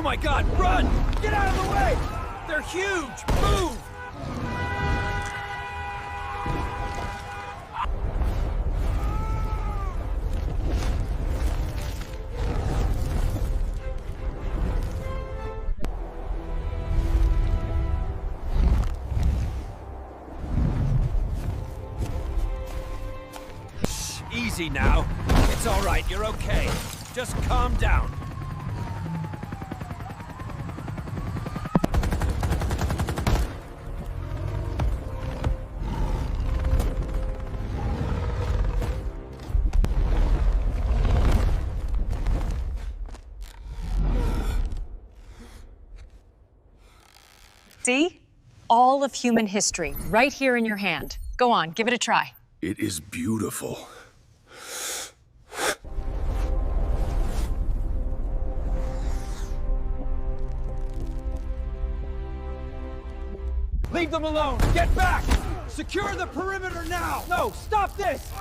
Oh my God, run! Get out of the way! They're huge! Move! Easy now. It's all right, you're okay. Just calm down. See? All of human history, right here in your hand. Go on, give it a try. It is beautiful. Leave them alone! Get back! Secure the perimeter now! No, stop this!